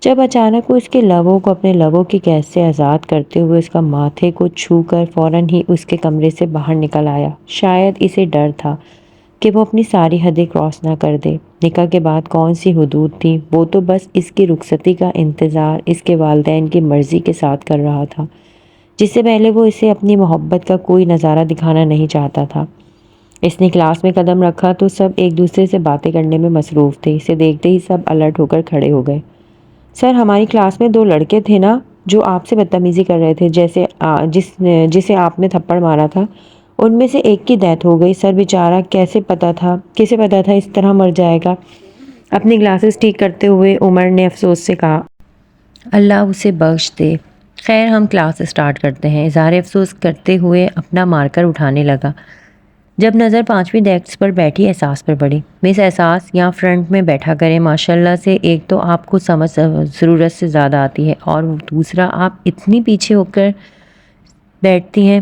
جب اچانک وہ اس کے لبوں کو اپنے لبوں کی قید سے آزاد کرتے ہوئے اس کا ماتھے کو چھو کر فوراً ہی اس کے کمرے سے باہر نکل آیا۔ شاید اسے ڈر تھا کہ وہ اپنی ساری حدیں کراس نہ کر دے۔ نکاح کے بعد کون سی حدود تھی؟ وہ تو بس اس کی رخصتی کا انتظار اس کے والدین کی مرضی کے ساتھ کر رہا تھا، جس سے پہلے وہ اسے اپنی محبت کا کوئی نظارہ دکھانا نہیں چاہتا تھا۔ اس نے کلاس میں قدم رکھا تو سب ایک دوسرے سے باتیں کرنے میں مصروف تھے۔ اسے دیکھتے ہی سب الرٹ ہو کر کھڑے ہو گئے۔ سر، ہماری کلاس میں 2 لڑکے تھے نا جو آپ سے بدتمیزی کر رہے تھے، جسے آپ نے تھپڑ مارا تھا، ان میں سے ایک کی ڈیتھ ہو گئی۔ سر بیچارہ کسے پتا تھا اس طرح مر جائے گا؟ اپنی گلاسز ٹھیک کرتے ہوئے عمر نے افسوس سے کہا۔ اللہ اسے بخش دے۔ خیر، ہم کلاس اسٹارٹ کرتے ہیں، اظہار افسوس کرتے ہوئے اپنا مارکر اٹھانے لگا۔ جب نظر 5ویں ڈیسک پر بیٹھی احساس پر پڑی۔ مس احساس، یہاں فرنٹ میں بیٹھا کریں۔ ماشاءاللہ سے ایک تو آپ کو سمجھ ضرورت سے زیادہ آتی ہے، اور دوسرا آپ اتنی پیچھے ہو کر بیٹھتی ہیں۔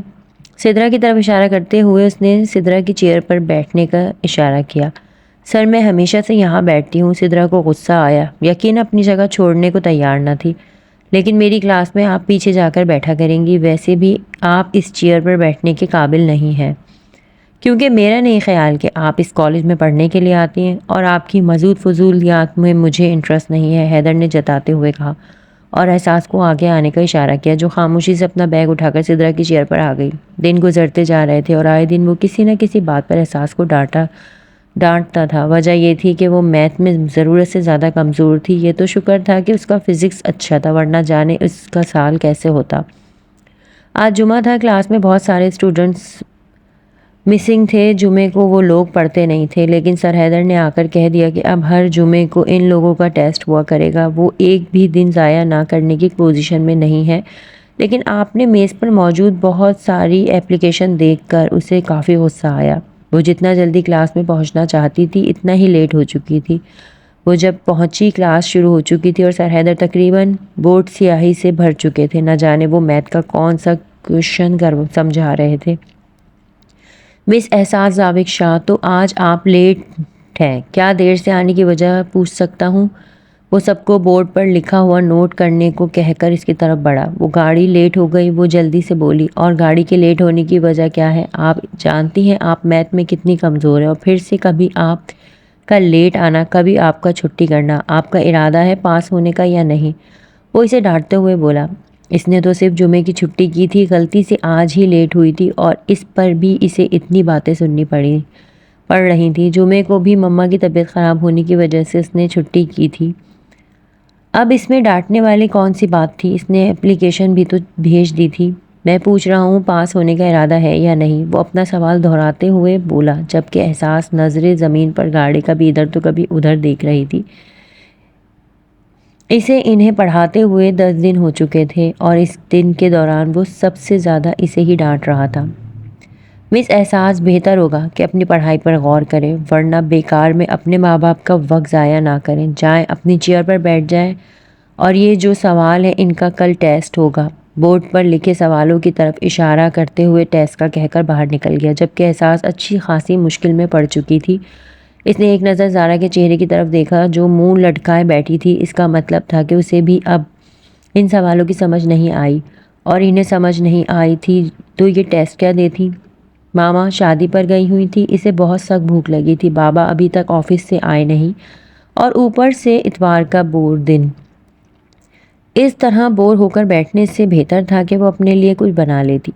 سدرا کی طرف اشارہ کرتے ہوئے اس نے سدرا کی چیئر پر بیٹھنے کا اشارہ کیا۔ سر، میں ہمیشہ سے یہاں بیٹھتی ہوں۔ سدرا کو غصہ آیا، یقین اپنی جگہ چھوڑنے کو تیار نہ تھی۔ لیکن میری کلاس میں آپ پیچھے جا کر بیٹھا کریں گی، ویسے بھی آپ اس چیئر پر بیٹھنے کے قابل نہیں ہیں، کیونکہ میرا نہیں خیال کہ آپ اس کالج میں پڑھنے کے لیے آتی ہیں، اور آپ کی مزید فضولیات میں مجھے انٹرسٹ نہیں ہے، حیدر نے جتاتے ہوئے کہا، اور احساس کو آگے آنے کا اشارہ کیا، جو خاموشی سے اپنا بیگ اٹھا کر سدرا کی چیئر پر آ گئی۔ دن گزرتے جا رہے تھے اور آئے دن وہ کسی نہ کسی بات پر احساس کو ڈانٹتا تھا۔ وجہ یہ تھی کہ وہ میتھ میں ضرورت سے زیادہ کمزور تھی۔ یہ تو شکر تھا کہ اس کا فزکس اچھا تھا، ورنہ جانے اس کا سال کیسے ہوتا۔ آج جمعہ تھا، کلاس میں بہت سارے اسٹوڈنٹس مسنگ تھے۔ جمعے کو وہ لوگ پڑھتے نہیں تھے، لیکن سر حیدر نے آ کر کہہ دیا کہ اب ہر جمعے کو ان لوگوں کا ٹیسٹ ہوا کرے گا۔ وہ ایک بھی دن ضائع نہ کرنے کی پوزیشن میں نہیں ہے، لیکن آپ نے میز پر موجود بہت ساری اپلیکیشن دیکھ کر اسے کافی غصہ آیا۔ وہ جتنا جلدی کلاس میں پہنچنا چاہتی تھی اتنا ہی لیٹ ہو چکی تھی۔ وہ جب پہنچی کلاس شروع ہو چکی تھی اور سر حیدر تقریباً بورڈ سیاہی سے بھر چکے تھے، نہ جانے وہ میتھ کا کون سا کوشچن سمجھا رہے تھے۔ مس احساس زاوق شاہ، تو آج آپ لیٹ ہیں، کیا دیر سے آنے کی وجہ پوچھ سکتا ہوں؟ وہ سب کو بورڈ پر لکھا ہوا نوٹ کرنے کو کہہ کر اس کی طرف بڑھا۔ وہ گاڑی لیٹ ہو گئی، وہ جلدی سے بولی، اور گاڑی کے لیٹ ہونے کی وجہ کیا ہے؟ آپ جانتی ہیں آپ میتھ میں کتنی کمزور ہیں، اور پھر سے کبھی آپ کا لیٹ آنا، کبھی آپ کا چھٹی کرنا۔ آپ کا ارادہ ہے پاس ہونے کا یا نہیں؟ وہ اسے ڈانٹتے ہوئے بولا۔ اس نے تو صرف جمعے کی چھٹی کی تھی، غلطی سے آج ہی لیٹ ہوئی تھی، اور اس پر بھی اسے اتنی باتیں سننی پڑ رہی تھیں۔ جمعے کو بھی مما کی طبیعت خراب ہونے کی وجہ سے اس نے چھٹی کی تھی۔ اب اس میں ڈانٹنے والی کون سی بات تھی؟ اس نے اپلیکیشن بھی تو بھیج دی تھی۔ میں پوچھ رہا ہوں پاس ہونے کا ارادہ ہے یا نہیں؟ وہ اپنا سوال دہراتے ہوئے بولا، جبکہ احساس نظریں زمین پر گاڑی کبھی ادھر تو کبھی ادھر دیکھ رہی تھی۔ اسے انہیں پڑھاتے ہوئے 10 دن ہو چکے تھے اور اس دن کے دوران وہ سب سے زیادہ اسے ہی ڈانٹ رہا تھا۔ مس احساس بہتر ہوگا کہ اپنی پڑھائی پر غور کریں، ورنہ بیکار میں اپنے ماں باپ کا وقت ضائع نہ کریں۔ جائیں اپنی چیئر پر بیٹھ جائیں، اور یہ جو سوال ہے ان کا کل ٹیسٹ ہوگا۔ بورڈ پر لکھے سوالوں کی طرف اشارہ کرتے ہوئے ٹیسٹ کا کہہ کر باہر نکل گیا، جبکہ احساس اچھی خاصی مشکل میں پڑ چکی تھی۔ اس نے ایک نظر زارا کے چہرے کی طرف دیکھا جو منہ لٹکائے بیٹھی تھی۔ اس کا مطلب تھا کہ اسے بھی اب ان سوالوں کی سمجھ نہیں آئی، اور انہیں سمجھ نہیں آئی تھی تو یہ ٹیسٹ کیا دیتی۔ ماما شادی پر گئی ہوئی تھی، اسے بہت سخت بھوک لگی تھی، بابا ابھی تک آفس سے آئے نہیں، اور اوپر سے اتوار کا دن۔ اس طرح بور ہو کر بیٹھنے سے بہتر تھا کہ وہ اپنے لیے کچھ بنا لیتی۔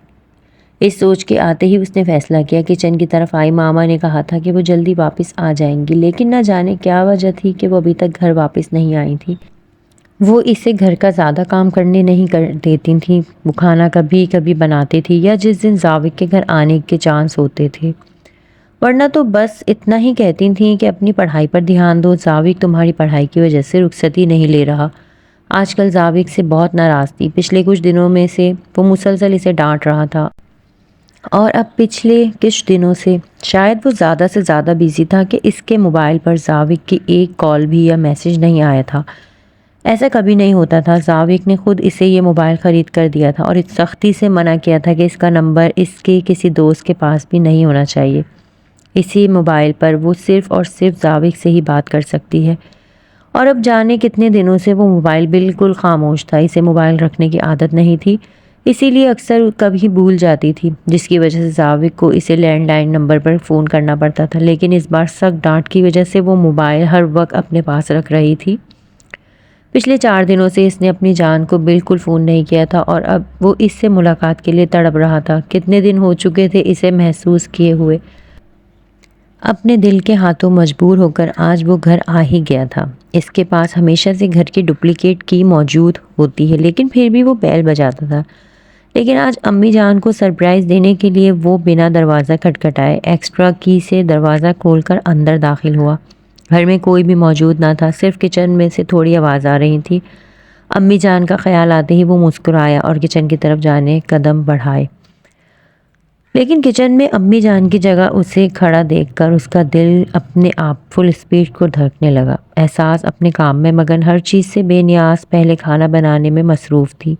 اس سوچ کے آتے ہی اس نے فیصلہ کیا۔ کچن کی طرف آئی۔ ماما نے کہا تھا کہ وہ جلدی واپس آ جائیں گی، لیکن نہ جانے کیا وجہ تھی کہ وہ ابھی تک گھر واپس نہیں آئی تھی۔ وہ اسے گھر کا زیادہ کام کرنے نہیں دیتی تھیں، وہ کھانا کبھی کبھی بناتی تھی یا جس دن زاوق کے گھر آنے کے چانس ہوتے تھے، ورنہ تو بس اتنا ہی کہتی تھیں کہ اپنی پڑھائی پر دھیان دو، زاوق تمہاری پڑھائی کی وجہ سے رخصتی نہیں لے رہا۔ آج کل زاوق سے بہت ناراض تھی، پچھلے کچھ دنوں میں سے وہ مسلسل اسے ڈانٹ رہا تھا، اور اب پچھلے کچھ دنوں سے شاید وہ زیادہ سے زیادہ بیزی تھا کہ اس کے موبائل پر زاوق کی ایک کال بھی یا میسج نہیں آیا تھا۔ ایسا کبھی نہیں ہوتا تھا۔ زاوق نے خود اسے یہ موبائل خرید کر دیا تھا اور اس سختی سے منع کیا تھا کہ اس کا نمبر اس کے کسی دوست کے پاس بھی نہیں ہونا چاہیے۔ اسی موبائل پر وہ صرف اور صرف زاوق سے ہی بات کر سکتی ہے، اور اب جانے کتنے دنوں سے وہ موبائل بالکل خاموش تھا۔ اسے موبائل رکھنے کی عادت نہیں تھی، اسی لیے اکثر کبھی بھول جاتی تھی، جس کی وجہ سے زاوق کو اسے لینڈ لائن نمبر پر فون کرنا پڑتا تھا۔ لیکن اس بار سخت ڈانٹ کی وجہ سے وہ موبائل ہر وقت اپنے پاس رکھ رہی تھی۔ پچھلے 4 دنوں سے اس نے اپنی جان کو بالکل فون نہیں کیا تھا، اور اب وہ اس سے ملاقات کے لیے تڑپ رہا تھا۔ کتنے دن ہو چکے تھے اسے محسوس کیے ہوئے، اپنے دل کے ہاتھوں مجبور ہو کر آج وہ گھر آ ہی گیا تھا۔ اس کے پاس ہمیشہ سے گھر کی ڈپلیکیٹ کی موجود ہوتی ہے، لیکن پھر بھی وہ بیل بجاتا تھا۔ لیکن آج امی جان کو سرپرائز دینے کے لیے وہ بنا دروازہ کھٹکھٹائے ایکسٹرا کی سے دروازہ کھول کر اندر داخل ہوا۔ گھر میں کوئی بھی موجود نہ تھا، صرف کچن میں سے تھوڑی آواز آ رہی تھی۔ امی جان کا خیال آتے ہی وہ مسکرایا اور کچن کی طرف جانے قدم بڑھائے، لیکن کچن میں امی جان کی جگہ اسے کھڑا دیکھ کر اس کا دل اپنے آپ فل اسپیڈ کو دھڑکنے لگا۔ احساس اپنے کام میں مگن، ہر چیز سے بے نیاز پہلے کھانا بنانے میں مصروف تھی۔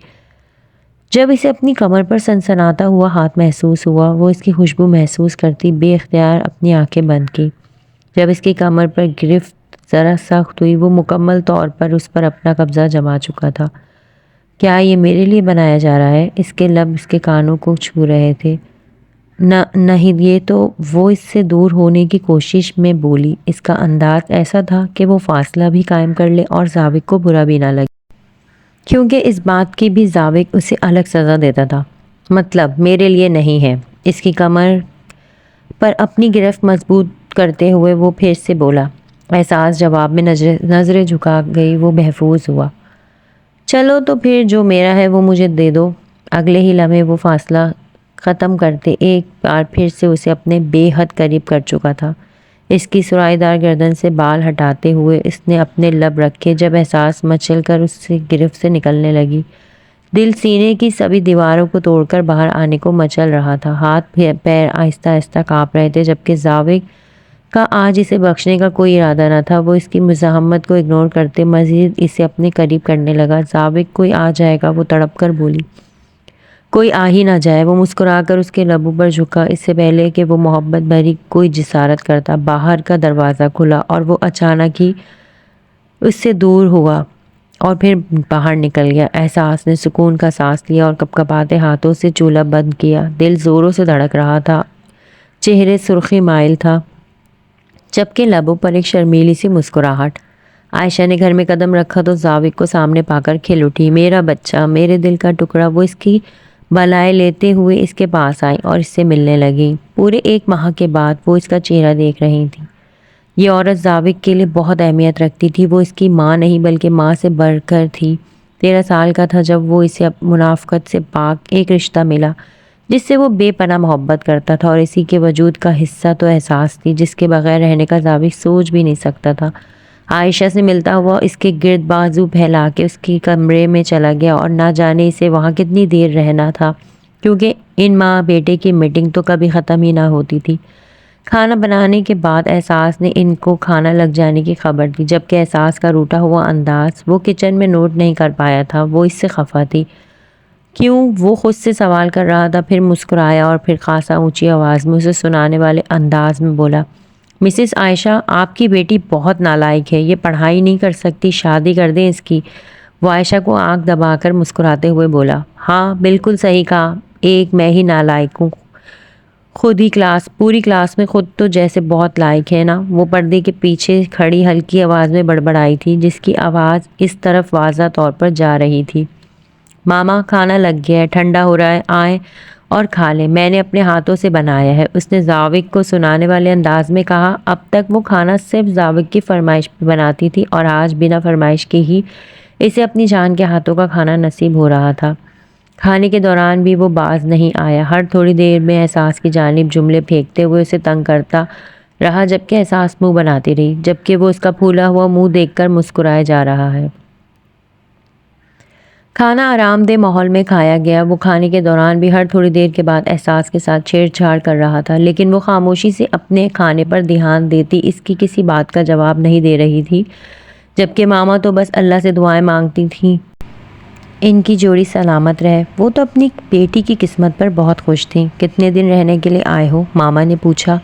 جب اسے اپنی کمر پر سنسناتا ہوا ہاتھ محسوس ہوا، وہ اس کی خوشبو محسوس کرتی بے اختیار اپنی آنکھیں بند کی۔ جب اس کی کمر پر گرفت ذرا سخت ہوئی، وہ مکمل طور پر اس پر اپنا قبضہ جما چکا تھا۔ کیا یہ میرے لیے بنایا جا رہا ہے؟ اس کے لب اس کے کانوں کو چھو رہے تھے۔ نہیں، یہ تو وہ اس سے دور ہونے کی کوشش میں بولی۔ اس کا انداز ایسا تھا کہ وہ فاصلہ بھی قائم کر لے اور زاوق کو برا بھی نہ لگے، کیونکہ اس بات کی بھی زاوق اسے الگ سزا دیتا تھا۔ مطلب میرے لیے نہیں ہے۔ اس کی کمر پر اپنی گرفت مضبوط کرتے ہوئے وہ پھر سے بولا۔ احساس جواب میں نظریں جھکا گئی، وہ محفوظ ہوا۔ چلو تو پھر جو میرا ہے وہ مجھے دے دو۔ اگلے ہی لمحے وہ فاصلہ ختم کرتے ایک بار پھر سے اسے اپنے بے حد قریب کر چکا تھا۔ اس کی سرائی دار گردن سے بال ہٹاتے ہوئے اس نے اپنے لب رکھے جب احساس مچل کر اس سے گرفت سے نکلنے لگی۔ دل سینے کی سبھی دیواروں کو توڑ کر باہر آنے کو مچل رہا تھا۔ ہاتھ پیر آہستہ آہستہ کانپ رہے تھے، جبکہ زاوق کا آج اسے بخشنے کا کوئی ارادہ نہ تھا۔ وہ اس کی مزاحمت کو اگنور کرتے مزید اسے اپنے قریب کرنے لگا۔ زاوق کوئی آ جائے گا، وہ تڑپ کر بولی۔ کوئی آ ہی نہ جائے۔ وہ مسکرا کر اس کے لبوں پر جھکا۔ اس سے پہلے کہ وہ محبت بھری کوئی جسارت کرتا، باہر کا دروازہ کھلا اور وہ اچانک ہی اس سے دور ہوا اور پھر باہر نکل گیا۔ احساس نے سکون کا سانس لیا اور کپکپاتے ہاتھوں سے چولہا بند کیا۔ دل زوروں سے دھڑک رہا تھا، چہرے سرخی مائل تھا، جبکہ لبوں پر ایک شرمیلی سی مسکراہٹ۔ عائشہ نے گھر میں قدم رکھا تو زاوق کو سامنے پا کر کھل اٹھی۔ میرا بچہ، میرے دل کا ٹکڑا۔ وہ اس کی بالائے لیتے ہوئے اس کے پاس آئی اور اس سے ملنے لگی۔ پورے 1 ماہ کے بعد وہ اس کا چہرہ دیکھ رہی تھی۔ یہ عورت زاوق کے لیے بہت اہمیت رکھتی تھی۔ وہ اس کی ماں نہیں بلکہ ماں سے بڑھ کر تھی۔ 13 سال کا تھا جب وہ اسے منافقت سے پاک ایک رشتہ ملا جس سے وہ بے پناہ محبت کرتا تھا، اور اسی کے وجود کا حصہ تو احساس تھی، جس کے بغیر رہنے کا زاوق سوچ بھی نہیں سکتا تھا۔ عائشہ سے ملتا ہوا اس کے گرد بازو پھیلا کے اس کی کمرے میں چلا گیا اور نہ جانے اسے وہاں کتنی دیر رہنا تھا، کیونکہ ان ماں بیٹے کی میٹنگ تو کبھی ختم ہی نہ ہوتی تھی۔ کھانا بنانے کے بعد احساس نے ان کو کھانا لگ جانے کی خبر دی، جبکہ احساس کا روٹا ہوا انداز وہ کچن میں نوٹ نہیں کر پایا تھا۔ وہ اس سے خفا تھی۔ کیوں؟ وہ خود سے سوال کر رہا تھا، پھر مسکرایا اور پھر خاصا اونچی آواز میں اسے سنانے والے انداز میں بولا، مسز عائشہ، آپ کی بیٹی بہت نالائق ہے، یہ پڑھائی نہیں کر سکتی، شادی کر دیں اس کی۔ وہ عائشہ کو آنکھ دبا کر مسکراتے ہوئے بولا، ہاں بالکل صحیح کہا، ایک میں ہی نالائق ہوں، خود ہی پوری کلاس میں خود تو جیسے بہت لائق ہے نا۔ وہ پردے کے پیچھے کھڑی ہلکی آواز میں بڑبڑائی تھی، جس کی آواز اس طرف واضح طور پر جا رہی تھی، ماما کھانا لگ گیا ہے، ٹھنڈا ہو رہا ہے، آئیں اور کھا لیں، میں نے اپنے ہاتھوں سے بنایا ہے۔ اس نے زاوق کو سنانے والے انداز میں کہا۔ اب تک وہ کھانا صرف زاوق کی فرمائش پہ بناتی تھی اور آج بنا فرمائش کے ہی اسے اپنی جان کے ہاتھوں کا کھانا نصیب ہو رہا تھا۔ کھانے کے دوران بھی وہ باز نہیں آیا، ہر تھوڑی دیر میں احساس کی جانب جملے پھینکتے ہوئے اسے تنگ کرتا رہا، جبکہ احساس منہ بناتی رہی، جبکہ وہ اس کا پھولا ہوا منہ دیکھ کر مسکرائے جا رہا ہے۔ کھانا آرام دہ ماحول میں کھایا گیا۔ وہ کھانے کے دوران بھی ہر تھوڑی دیر کے بعد احساس کے ساتھ چھیڑ چھاڑ کر رہا تھا، لیکن وہ خاموشی سے اپنے کھانے پر دھیان دیتی اس کی کسی بات کا جواب نہیں دے رہی تھی، جبکہ ماما تو بس اللہ سے دعائیں مانگتی تھیں ان کی جوڑی سلامت رہے۔ وہ تو اپنی بیٹی کی قسمت پر بہت خوش تھیں۔ کتنے دن رہنے کے لیے آئے ہو؟ ماما نے پوچھا۔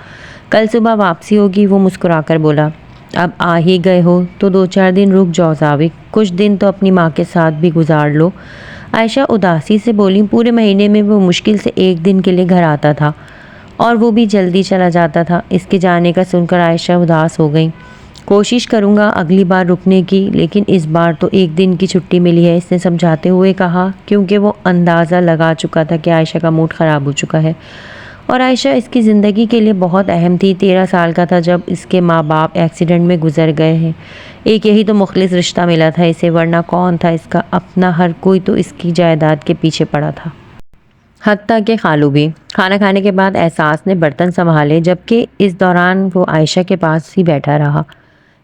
کل صبح واپسی ہوگی، وہ مسکرا کر بولا۔ اب آ ہی گئے ہو تو 2-4 دن رک جاؤ زاوق، کچھ دن تو اپنی ماں کے ساتھ بھی گزار لو۔ عائشہ اداسی سے بولی، پورے مہینے میں وہ مشکل سے 1 دن کے لیے گھر آتا تھا اور وہ بھی جلدی چلا جاتا تھا۔ اس کے جانے کا سن کر عائشہ اداس ہو گئی۔ کوشش کروں گا اگلی بار رکنے کی، لیکن اس بار تو 1 دن کی چھٹی ملی ہے، اس نے سمجھاتے ہوئے کہا، کیونکہ وہ اندازہ لگا چکا تھا کہ عائشہ کا موڈ خراب ہو چکا ہے اور عائشہ اس کی زندگی کے لیے بہت اہم تھی۔ 13 سال کا تھا جب اس کے ماں باپ ایکسیڈنٹ میں گزر گئے ہیں۔ ایک یہی تو مخلص رشتہ ملا تھا اسے، ورنہ کون تھا اس کا اپنا؟ ہر کوئی تو اس کی جائیداد کے پیچھے پڑا تھا، حتیٰ کہ خالو بھی۔ کھانا کھانے کے بعد احساس نے برتن سنبھالے، جبکہ اس دوران وہ عائشہ کے پاس ہی بیٹھا رہا،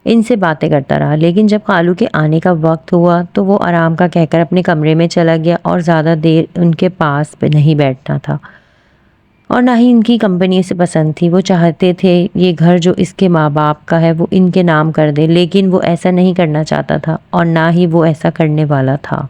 ان سے باتیں کرتا رہا۔ لیکن جب خالو کے آنے کا وقت ہوا تو وہ آرام کا کہہ کر اپنے کمرے میں چلا گیا اور زیادہ دیر ان کے پاس نہیں بیٹھنا تھا اور نہ ہی ان کی کمپنی اسے پسند تھی۔ وہ چاہتے تھے یہ گھر جو اس کے ماں باپ کا ہے وہ ان کے نام کر دے، لیکن وہ ایسا نہیں کرنا چاہتا تھا اور نہ ہی وہ ایسا کرنے والا تھا۔